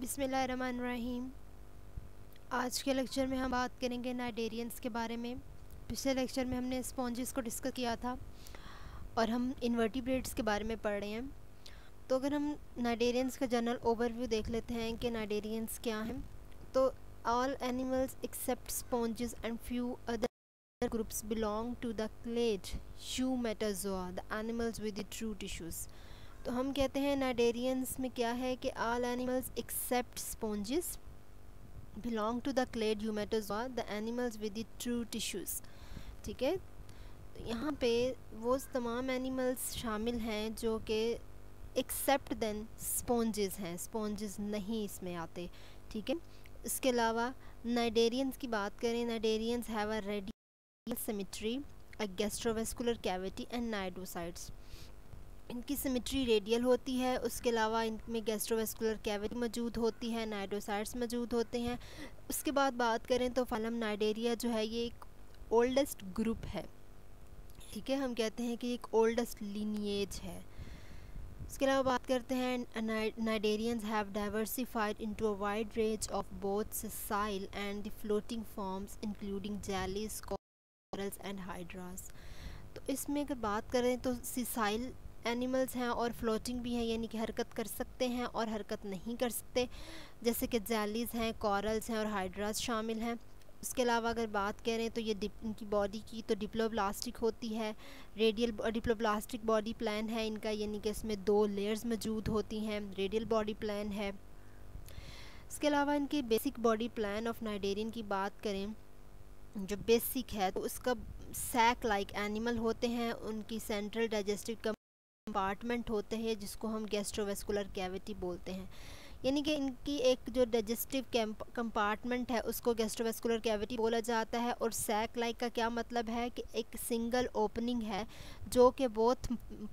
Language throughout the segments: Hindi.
बिस्मिल्लाहिर्रहमानिर्रहीम। आज के लेक्चर में हम बात करेंगे नाइडेरियंस के बारे में। पिछले लेक्चर में हमने स्पॉन्जेस को डिस्कस किया था और हम इन्वर्टिब्रेट्स के बारे में पढ़ रहे हैं। तो अगर हम नाइडेरियंस का जनरल ओवरव्यू देख लेते हैं कि नाइडेरियंस क्या हैं, तो all animals except sponges and few other groups belong to the clade Eumetazoa, the animals with the true tissues. तो हम कहते हैं नाइडेरियंस में क्या है कि all animals except sponges belong to the clade Eumetazoa, the animals with the true tissues. ठीक है, तो यहाँ पे वो तमाम एनिमल्स शामिल हैं जो कि एक्सेप्ट देन स्पॉन्जेस हैं, स्पॉन्जेस नहीं इसमें आते। ठीक है, इसके अलावा नाइडेरियंस की बात करें, cnidarians have a radial symmetry, a gastrovascular cavity and cnidocytes. इनकी सिमेट्री रेडियल होती है, उसके अलावा इनमें गैस्ट्रोवेस्कुलर कैविटी मौजूद होती है, नाइडोसाइट्स मौजूद होते हैं। उसके बाद बात करें तो फाइलम नाइडेरिया जो है ये एक ओल्डेस्ट ग्रुप है। ठीक है, हम कहते हैं कि एक ओल्डेस्ट लीनिएज है। इसके अलावा बात करते हैं cnidarians have diversified into a wide range of both sessile and the floating forms including jellies, corals and hydras. तो इसमें अगर बात करें तो सेसाइल एनिमल्स हैं और फ्लोटिंग भी हैं, यानी कि हरकत कर सकते हैं और हरकत नहीं कर सकते, जैसे कि जेलीज हैं, कॉरल्स हैं और हाइड्रास शामिल हैं। उसके अलावा अगर बात करें तो ये इनकी बॉडी की तो डिप्लोब्लास्टिक होती है, रेडियल डिप्लोब्लास्टिक बॉडी प्लान है इनका, यानी कि इसमें 2 लेयर्स मौजूद होती हैं, रेडियल बॉडी प्लान है। इसके अलावा इनके basic body plan of cnidarian की बात करें जो बेसिक है तो उसका सैक लाइक एनिमल होते हैं, उनकी सेंट्रल डाइजेस्टिव कंपार्टमेंट होते हैं जिसको हम गैस्ट्रोवेस्कुलर कैविटी बोलते हैं, यानी कि इनकी एक जो डाइजेस्टिव कंपार्टमेंट है उसको गैस्ट्रोवेस्कुलर कैविटी बोला जाता है। और सैक लाइक का क्या मतलब है कि एक सिंगल ओपनिंग है जो कि बोथ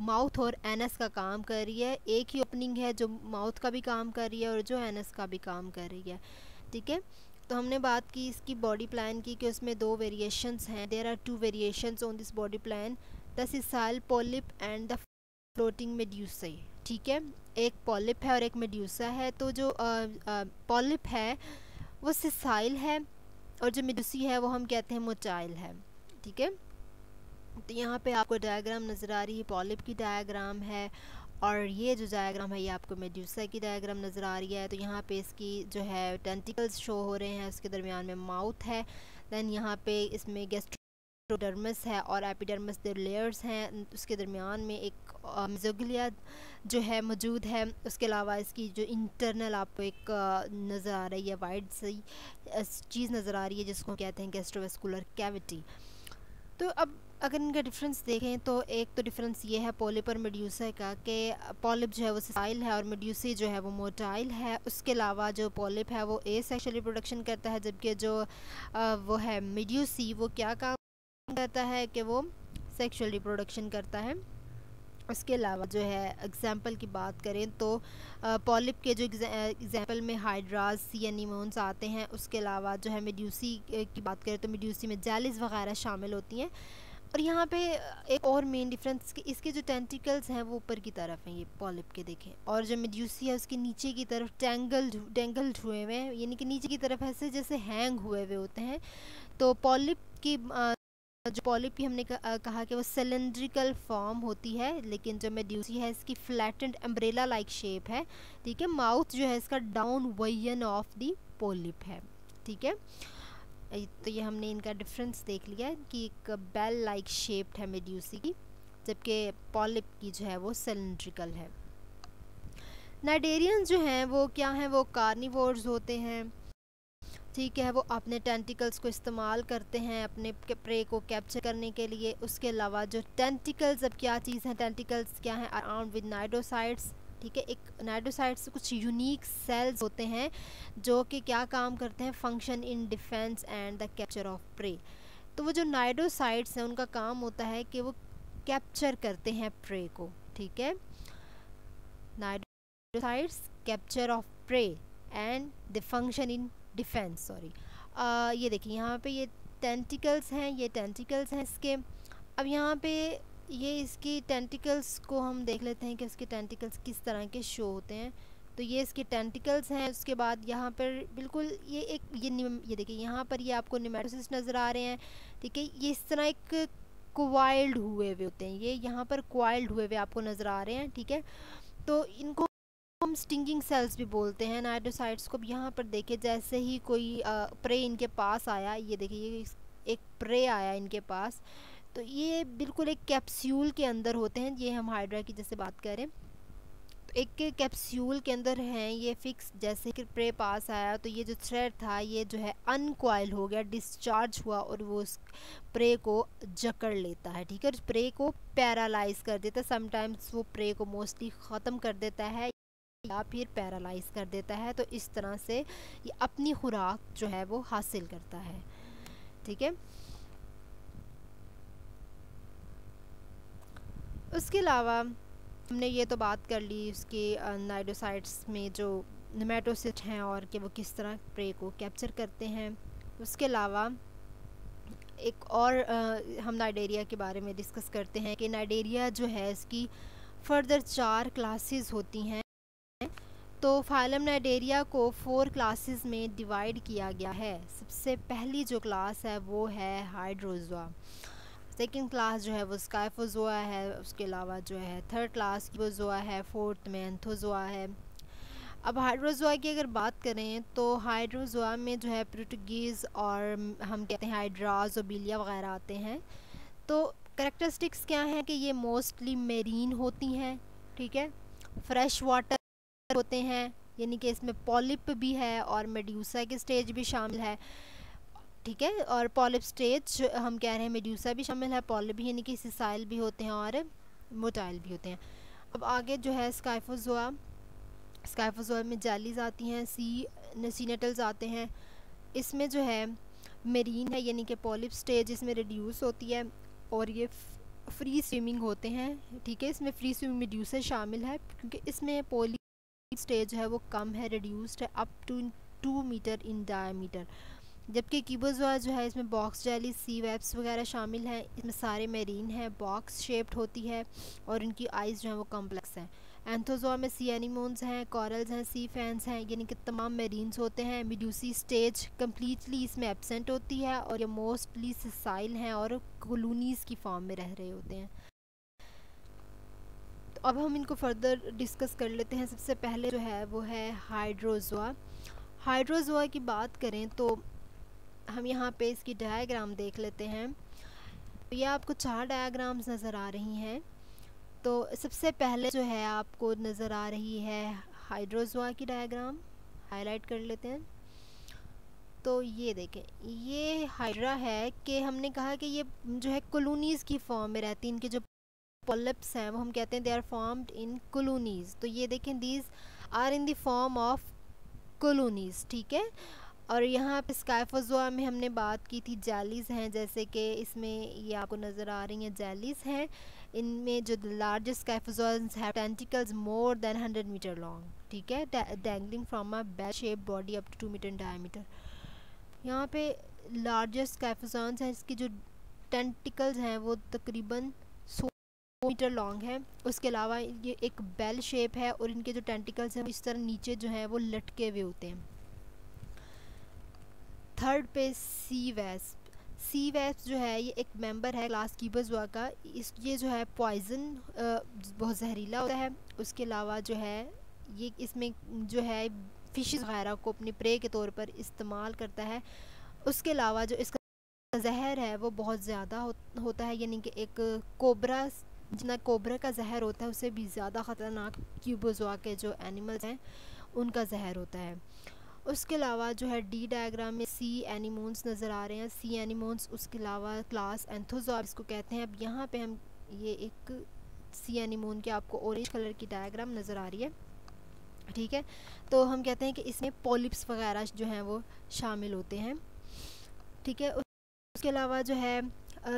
माउथ और एनस का काम कर रही है, एक ही ओपनिंग है जो माउथ का भी काम कर रही है और जो एनस का भी काम कर रही है। ठीक है, तो हमने बात की इसकी बॉडी प्लान की कि उसमें 2 वेरिएशंस हैं। There are 2 variations on this body plan, the sessile polyp and the floating medusa. ठीक है, एक पॉलिप है और एक मेड्यूसा है। तो जो पॉलिप है वो सिसाइल है और जो मेड्यूसी है वो हम कहते हैं मोटाइल है। ठीक है, तो यहाँ पे आपको डायग्राम नज़र आ रही है, पॉलिप की डायग्राम है और ये जो डायग्राम है ये आपको मेड्यूसा की डायग्राम नज़र आ रही है। तो यहाँ पे इसकी जो है टेंटिकल्स शो हो रहे हैं, उसके दरमियान में माउथ है, दैन यहाँ पे इसमें गैस्ट्रोडर्मिस है और एपिडर्मिस दो लेयर्स हैं, उसके दरमियान में एक मेसोग्लिया जो है मौजूद है। उसके अलावा इसकी जो इंटरनल आपको एक नज़र आ रही है वाइड सी चीज़ नज़र आ रही है जिसको कहते हैं गैस्ट्रोवेस्कुलर कैविटी। तो अब अगर इनका डिफरेंस देखें तो एक तो डिफरेंस ये है पॉलिप और मेड्यूसा का कि पॉलिप जो है वो सिसाइल है और मेड्यूसी जो है वो मोटाइल है। उसके अलावा जो पॉलिप है वो एसेक्सुअल रिप्रोडक्शन करता है, जबकि जो वो है मेड्यूसी वो क्या काम करता है कि वो सेक्सुअल रिप्रोडक्शन करता है। उसके अलावा जो है एग्जाम्पल की बात करें तो पॉलिप के जो एग्जाम्पल में हाइड्रास, सी एनीमोन्स आते हैं। उसके अलावा जो है मेड्यूसी की बात करें तो मेड्यूसी में जेलीज वगैरह शामिल होती हैं। और यहाँ पे एक और मेन डिफरेंस कि इसके जो टेंटिकल्स हैं वो ऊपर की तरफ हैं, ये पॉलिप के देखें, और जो मेड्यूसी है उसके नीचे की तरफ टेंगल्ड हुए हुए हैं, यानी कि नीचे की तरफ ऐसे जैसे हैंग हुए हुए होते हैं। तो पॉलिप की जो पॉलिप की हमने कहा कि वो सिलेंड्रिकल फॉर्म होती है, लेकिन जो मेड्यूसी है इसकी फ्लैटेंड अम्ब्रेला लाइक शेप है। ठीक है, माउथ जो है इसका down version of the polyp है। ठीक है, तो ये हमने इनका डिफरेंस देख लिया कि एक बेल लाइक शेप्ड है मेड्यूसी की, जबकि पॉलिप की जो है वो सिलेंड्रिकल है। नाइडेरियंस जो हैं वो क्या हैं, वो कार्निवोर्स होते हैं। ठीक है, वो अपने टेंटिकल्स को इस्तेमाल करते हैं अपने प्रे को कैप्चर करने के लिए। उसके अलावा जो टेंटिकल्स, अब क्या चीज़ हैं टेंटिकल्स, क्या है, अराउंड विद नाइडोसाइट्स। ठीक है, एक नाइडोसाइट्स कुछ यूनिक सेल्स होते हैं जो कि क्या काम करते हैं, function in defence and the capture of prey. तो वो जो नाइडोसाइट्स हैं उनका काम होता है कि वो कैप्चर करते हैं प्रे को। ठीक है, cnidocytes capture of prey and the function in defence. Sorry, ये देखिए यहाँ पे ये टेंटिकल्स हैं, ये टेंटिकल्स हैं इसके। अब यहाँ पे ये इसकी टेंटिकल्स को हम देख लेते हैं कि इसके टेंटिकल्स किस तरह के शो होते हैं। तो ये इसके टेंटिकल्स हैं। उसके बाद यहाँ पर बिल्कुल ये देखिए यहाँ पर ये आपको नेमेटोसिस्ट नज़र आ रहे हैं, ठीक है। ये इस तरह एक क्वाइल्ड हुए हुए होते हैं, ये यहाँ पर क्वाइल्ड हुए हुए आपको नज़र आ रहे हैं, ठीक है। तो इनको हम स्टिंगिंग सेल्स भी बोलते हैं नाइडोसाइट्स को। यहाँ पर देखिए जैसे ही कोई प्रे इनके पास आया, ये देखिए ये एक प्रे आया इनके पास, तो ये बिल्कुल एक कैप्सूल के अंदर होते हैं। ये हम हाइड्रा की जैसे बात करें तो एक कैप्सूल के अंदर हैं ये फिक्स। जैसे कि प्रे पास आया तो ये जो थ्रेड था ये जो है अनकॉइल हो गया, डिस्चार्ज हुआ और वो उस प्रे को जकड़ लेता है, ठीक है। प्रे को पैरालाइज कर देता है, समटाइम्स वो प्रे को मोस्टली ख़त्म कर देता है या फिर पैरालाइज कर देता है। तो इस तरह से ये अपनी खुराक जो है वो हासिल करता है, ठीक है। उसके अलावा हमने ये तो बात कर ली उसके नाइडोसाइट्स में जो नेमेटोसिस्ट हैं और कि वो किस तरह प्रे को कैप्चर करते हैं। उसके अलावा एक और हम नाइडेरिया के बारे में डिस्कस करते हैं कि नाइडेरिया जो है इसकी फर्दर 4 क्लासेस होती हैं। तो फाइलम नाइडेरिया को 4 क्लासेस में डिवाइड किया गया है। सबसे पहली जो क्लास है वो है हाइड्रोजोआ, सेकंड क्लास जो है वो स्काइफोजोआ है, उसके अलावा जो है थर्ड क्लास क्यूबोजोआ है, फोर्थ में एंथोजोआ है। अब हाइड्रोजोआ की अगर बात करें तो हाइड्रोजोआ में जो है प्रोटोगीज और हम कहते हैं हाइड्राज ओबिलिया वगैरह आते हैं। तो कैरेक्टरिस्टिक्स क्या हैं कि ये मोस्टली मेरीन होती हैं, ठीक है। फ्रेश वाटर होते हैं, यानी कि इसमें पॉलिप भी है और मेड्यूसा के स्टेज भी शामिल है, ठीक है। और पॉलिप स्टेज हम कह रहे हैं, मेड्यूसा भी शामिल है, पॉलिप भी यानी कि सिसाइल भी होते हैं और मोटाइल भी होते हैं। अब आगे जो है स्काइफोजोआ, स्काइफोजोआ में जेलीज आती हैं, सी नेटल्स आते हैं। इसमें जो है मेरीन है यानी कि पॉलिप स्टेज इसमें रिड्यूस होती है और ये फ्री स्विमिंग होते हैं, ठीक है। इसमें फ्री स्विमिंग मेड्यूसा शामिल है क्योंकि इसमें पॉली स्टेज है वो कम है, रिड्यूस्ड है up to 2 metre in diameter. जबकि क्यूबोजोआ जो है इसमें बॉक्स जेली, सी वेब्स वगैरह शामिल हैं। इसमें सारे मेरीन हैं, बॉक्स शेप्ड होती है और इनकी आइज़ जो है वो कॉम्प्लेक्स हैं। एंथोजोआ में सी एनिमोन्स हैं, कॉरल्स हैं, सी फैंस हैं, यानी कि तमाम मेरीन्स होते हैं। मेड्यूसी स्टेज कम्प्लीटली इसमें एब्सेंट होती है और ये मोस्टली सिसाइल हैं और कॉलोनीज़ की फॉर्म में रह रहे होते हैं। तो अब हम इनको फर्दर डिस्कस कर लेते हैं। सबसे पहले जो है वो है हाइड्रोजोआ। हाइड्रोजोआ की बात करें तो हम यहाँ पे इसकी डायग्राम देख लेते हैं। तो ये आपको 4 डायग्राम्स नज़र आ रही हैं। तो सबसे पहले जो है आपको नज़र आ रही है हाइड्रोजोआ की डायग्राम, हाईलाइट कर लेते हैं। तो ये देखें, ये हाइड्रा है कि हमने कहा कि ये जो है कॉलोनीज़ की फॉर्म में रहती हैं। इनके जो पॉलिप्स हैं वो हम कहते हैं they are formed in colonies. तो ये देखें, these are in the form of colonies, ठीक है। और यहाँ पे स्काइफोजोआ में हमने बात की थी जेलीज़ हैं, जैसे कि इसमें ये आपको नज़र आ रही हैं जेलीज़ हैं। इनमें जो लार्जेस्ट स्काइफोजोआस have tentacles more than 100 metre long, ठीक है, dangling from a bell shape body up to 2 metre diameter. यहाँ पे लार्जेस्ट स्काइफोजोआस हैं, इसकी जो टेंटिकल्स हैं वो तकरीबन 100 मीटर लॉन्ग है। उसके अलावा ये एक बेल शेप है और इनके जो टेंटिकल्स हैं इस तरह नीचे जो हैं वो लटके हुए होते हैं। थर्ड पे सी वेस्प। सी वेस्प जो है ये एक मेंबर है क्लास कीबोजोआ का। ये जो है पॉइजन बहुत जहरीला होता है। उसके अलावा जो है ये इसमें जो है फिशेस वगैरह को अपने प्रे के तौर पर इस्तेमाल करता है। उसके अलावा जो इसका जहर है वो बहुत ज़्यादा होता है, यानी कि एक कोबरा, जितना कोबरा का जहर होता है उससे भी ज़्यादा ख़तरनाक क्यूबोजोआ के जो एनिमल्स हैं उनका जहर होता है। उसके अलावा जो है डी डायग्राम में सी एनिमोन्स नज़र आ रहे हैं, सी एनिमोन्स। उसके अलावा क्लास एंथोजोआ इसको कहते हैं। अब यहाँ पे हम ये एक सी एनिमोन के आपको ऑरेंज कलर की डायग्राम नज़र आ रही है, ठीक है। तो हम कहते हैं कि इसमें पॉलिप्स वगैरह जो हैं वो शामिल होते हैं, ठीक है। उसके अलावा जो है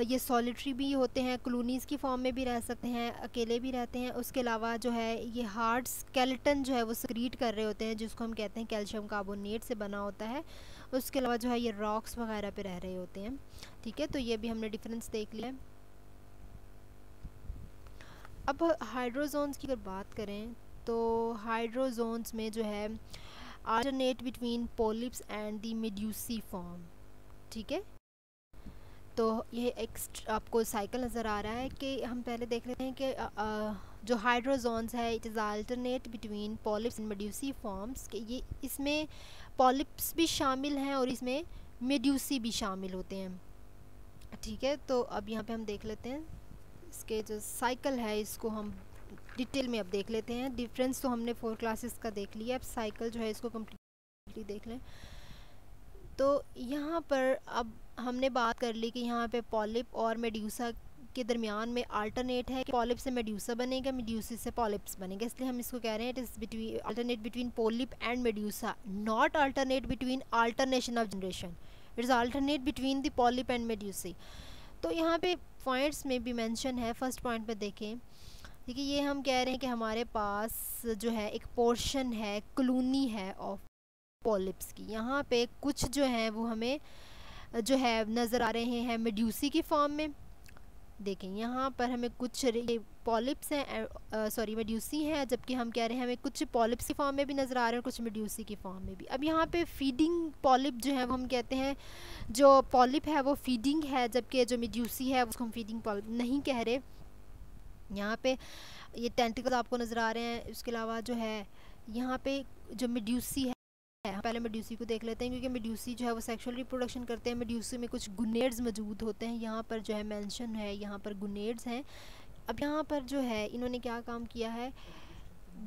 ये सॉलिटरी भी होते हैं, कॉलोनीज़ की फॉर्म में भी रह सकते हैं, अकेले भी रहते हैं। उसके अलावा जो है ये हार्ड स्केलेटन जो है वो सक्रीट कर रहे होते हैं, जिसको हम कहते हैं कैल्शियम कार्बोनेट से बना होता है। उसके अलावा जो है ये रॉक्स वगैरह पे रह रहे होते हैं, ठीक है। तो ये भी हमने डिफरेंस देख लिया है। अब हाइड्रोजोन्स की अगर बात करें तो हाइड्रोजोन्स में जो है alternate between polyps and the medusae form, ठीक है। तो ये एक आपको साइकिल नज़र आ रहा है कि हम पहले देख लेते हैं कि जो हाइड्रोजोन्स है it is alternate between polyps and medusae forms, कि ये इसमें पॉलिप्स भी शामिल हैं और इसमें मेड्यूसी भी शामिल होते हैं, ठीक है। तो अब यहाँ पे हम देख लेते हैं इसके जो साइकिल है, इसको हम डिटेल में अब देख लेते हैं। डिफरेंस तो हमने 4 क्लासेस का देख लिया, अब साइकिल जो है इसको कम्प्लीटली देख लें। तो यहाँ पर अब हमने बात कर ली कि यहाँ पे पॉलिप और मेड्यूसा के दरमियान में अल्टरनेट है कि पॉलिप से मेड्यूसा बनेगा, मेड्यूसी से पॉलिप्स बनेगा, इसलिए हम इसको कह रहे हैं it is between alternate between polyp and medusa, not alternate between alternation of generation, it is alternate between the polyp and medusae. तो यहाँ पे पॉइंट्स में भी मेंशन है। फर्स्ट पॉइंट पे देखें, देखिए ये हम कह रहे हैं कि हमारे पास जो है एक पोर्शन है, कॉलोनी है ऑफ पॉलिप्स की। यहाँ पे कुछ जो है वो हमें जो है नज़र आ रहे हैं मेड्यूसी की फॉर्म में। देखें यहाँ पर हमें कुछ पॉलिप्स हैं, सॉरी मेड्यूसी हैं, जबकि हम कह रहे हैं हमें कुछ पॉलिप्स की फॉर्म में भी नज़र आ रहे हैं, कुछ मेड्यूसी की फॉर्म में भी। अब यहाँ पे फीडिंग पॉलिप जो है वो हम कहते हैं जो पॉलिप है वो फीडिंग है, जबकि जो मेड्यूसी है उसको हम फीडिंग पॉलिप नहीं कह रहे। यहाँ पे ये टेंटिकल्स आपको नज़र आ रहे हैं। उसके अलावा जो है यहाँ पे जो मेड्यूसी है, पहले मेड्यूसी को देख लेते हैं, क्योंकि मेड्यूसी जो है वो सेक्सुअल रिप्रोडक्शन करते हैं। मेड्यूसी में कुछ गुनेड्स मौजूद होते हैं, यहाँ पर जो है मेंशन है, यहाँ पर गुनेड्स हैं। अब यहाँ पर जो है इन्होंने क्या काम किया है,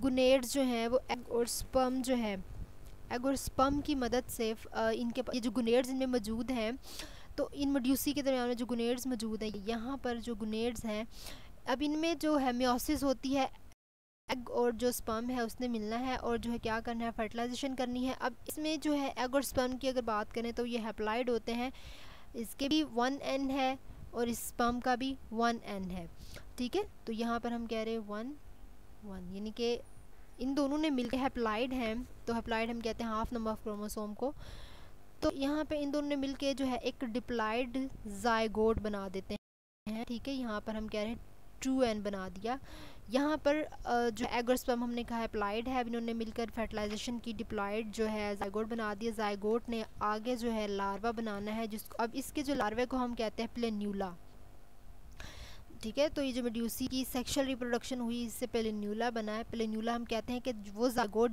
गुनेड्स जो हैं वो एग और स्पर्म जो है, एग और स्पर्म की मदद से इनके ये जो गुनेड्स इनमें मौजूद हैं, तो इन मेड्यूसी के दरमियान में जो गुनेड्स मौजूद हैं, यहाँ पर जो गुनेड्स हैं, अब इनमें जो है मियोसिस होती है, एग और जो स्पर्म है उसने मिलना है और जो है क्या करना है, फर्टिलाइजेशन करनी है। अब इसमें जो है एग और स्पर्म की अगर बात करें तो ये हैप्लॉइड होते हैं, इसके भी 1 एन है और इस स्पर्म का भी 1 एन है, ठीक है। तो यहाँ पर हम कह रहे हैं 1 1, यानी कि इन दोनों ने मिलकर हैप्लॉइड हैं, तो हैप्लॉइड हम कहते हैं हाफ नंबर ऑफ क्रोमोसोम को। तो यहाँ पे इन दोनों ने मिलकर जो है एक डिप्लॉइड जायगोट बना देते हैं, ठीक है। यहाँ पर हम कह रहे हैं 2n बना दिया। यहाँ पर जो एग और स्पर्म हमने कहा हैप्लॉइड है, अब इन्होंने मिलकर फर्टिलाइजेशन की डिप्लॉइड जो है जायगोट बना दिया। जायगोट ने आगे जो है लार्वा बनाना है, जिसको अब इसके जो लार्वे को हम कहते हैं प्लेन्यूला, ठीक है। तो ये जो मेड्यूसी की सेक्सुअल रिप्रोडक्शन हुई, इससे प्लेन्यूला बना है। प्लेन्यूला हम कहते हैं कि वो जायगोट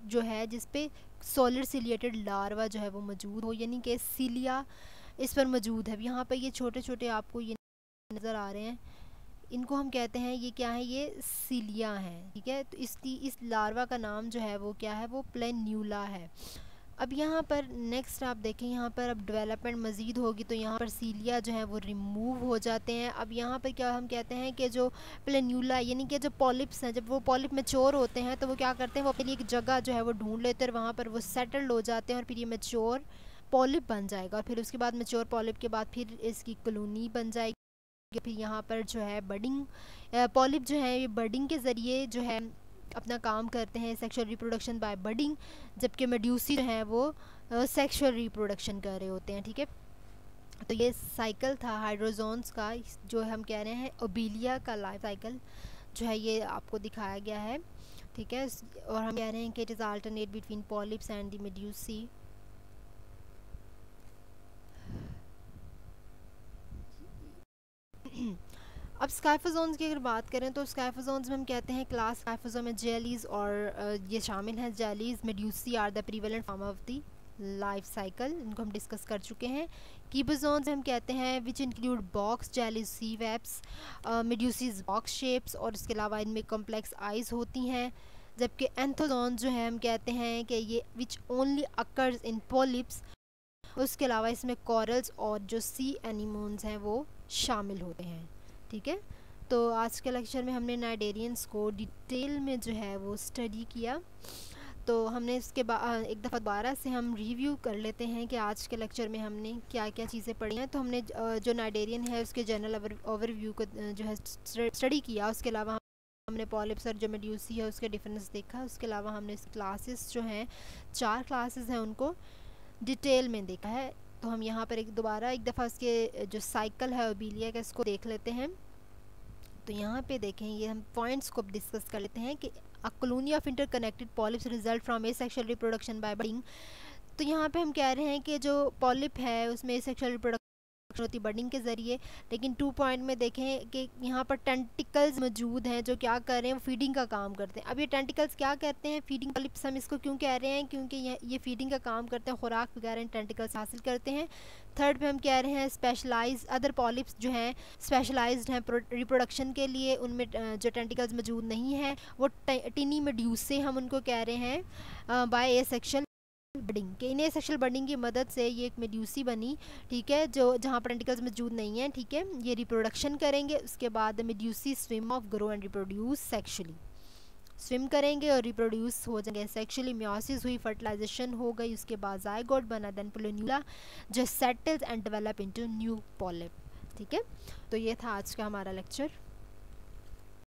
जो है जिसपे सॉलिड सिलिएटेड लार्वा जो है वो मौजूद हो, यानी कि सिलिया इस पर मौजूद है। यहाँ पर ये छोटे छोटे आपको ये नज़र आ रहे हैं, इनको हम कहते हैं ये क्या है, ये सिलिया हैं, ठीक है। तो इस लार्वा का नाम जो है वो क्या है, वो प्लेन्यूला है। अब यहाँ पर नेक्स्ट आप देखें, यहाँ पर अब डेवलपमेंट मज़ीद होगी तो यहाँ पर सीलिया जो है वो रिमूव हो जाते हैं। अब यहाँ पर क्या हम कहते हैं कि जो प्लेन्यूला यानी कि जो पॉलिप्स हैं, जब वो पॉलिप मैच्योर होते हैं तो वो क्या करते हैं, वो अपने लिए एक जगह जो है वो ढूंढ लेते हैं और वहाँ पर वो सेटल्ड हो जाते हैं और फिर ये मैच्योर पॉलिप बन जाएगा। फिर उसके बाद मैच्योर पॉलिप के बाद फिर इसकी कॉलोनी बन जाएगी। फिर यहाँ पर जो है बडिंग पॉलिप जो है ये बडिंग के ज़रिए जो है अपना काम करते हैं, सेक्सुअल रिप्रोडक्शन बाय बडिंग, जबकि मेड्यूसी जो है वो सेक्सुअल रिप्रोडक्शन कर रहे होते हैं, ठीक है। तो ये साइकिल था हाइड्रोजोन्स का, जो हम कह रहे हैं ओबीलिया का लाइफ साइकिल जो है ये आपको दिखाया गया है, ठीक है। और हम कह रहे हैं कि it is alternate between polyps and the medusae. अब स्काइफोजोन्स की अगर बात करें तो स्काइफोजोन्स में हम कहते हैं क्लास स्काइफोजोम में जेलीज और ये शामिल हैं। Jellies medusae are the prevalent form of the life cycle, इनको हम डिस्कस कर चुके हैं। कीबोजोन्स हम कहते हैं which include box jellies sea wasps, medusae box shapes और इसके अलावा इनमें कॉम्प्लेक्स आइज होती हैं। जबकि एंथोजोन जो है हम कहते हैं कि ये which only occurs in polyps, उसके अलावा इसमें कॉरल्स और जो सी एनिमोन्स हैं वो शामिल होते हैं, ठीक है। तो आज के लेक्चर में हमने नाइडेरियंस को डिटेल में जो है वो स्टडी किया। तो हमने इसके बाद एक दफ़ा दोबारा से हम रिव्यू कर लेते हैं कि आज के लेक्चर में हमने क्या क्या चीज़ें पढ़ी हैं। तो हमने जो नाइडेरियन है उसके जनरल ओवरव्यू को जो है स्टडी किया। उसके अलावा हमने पॉलिप्स और जो मेड्यूसी है उसके डिफरेंस देखा। उसके अलावा हमने क्लासेस जो हैं 4 क्लासेस हैं उनको डिटेल में देखा है। तो हम यहाँ पर एक दफ़ा इसके जो साइकिल है ओबीलिया का इसको देख लेते हैं। तो यहाँ पे देखें, ये हम पॉइंट्स को डिस्कस कर लेते हैं कि a colony of interconnected polyps result from asexual reproduction by budding. तो यहाँ पे हम कह रहे हैं कि जो पॉलिप है उसमें एसेक्सुअल रिप्रोडक्शन होती बडिंग के ज़रिए, लेकिन 2 पॉइंट में देखें कि यहाँ पर टेंटिकल्स मौजूद हैं जो क्या कर रहे हैं, फीडिंग का काम करते हैं। अब ये टेंटिकल्स क्या करते हैं, फीडिंग पॉलिप्स हम इसको क्यों कह रहे हैं, क्योंकि ये फीडिंग का काम करते हैं, खुराक वगैरह टेंटिकल्स हासिल करते हैं। थर्ड पे हम कह रहे हैं स्पेशलाइज अदर पॉलिप्स जो हैं स्पेशलाइज्ड हैं रिप्रोडक्शन के लिए, उनमें जो टेंटिकल्स मौजूद नहीं हैं वो टिनी मेड्यूस से हम उनको कह रहे हैं बाय एसेक्सुअल बडिंग के। इन एसेक्सुअल बडिंग की मदद से ये एक मेड्यूसी बनी, ठीक है, जो जहाँ पर टेंटिकल्स मौजूद नहीं हैं, ठीक है, ये रिप्रोडक्शन करेंगे, उसके बाद medusae swim of grow and reproduce sexually, swim करेंगे और रिप्रोड्यूस हो जाएंगे सेक्सुअली, मियोसिस हुई, फर्टिलाइजेशन हो गई, उसके बाद जायगोट बना, देन पोलिन्यूला जो settles and develop into new polyp. ठीक है, तो ये था आज का हमारा लेक्चर।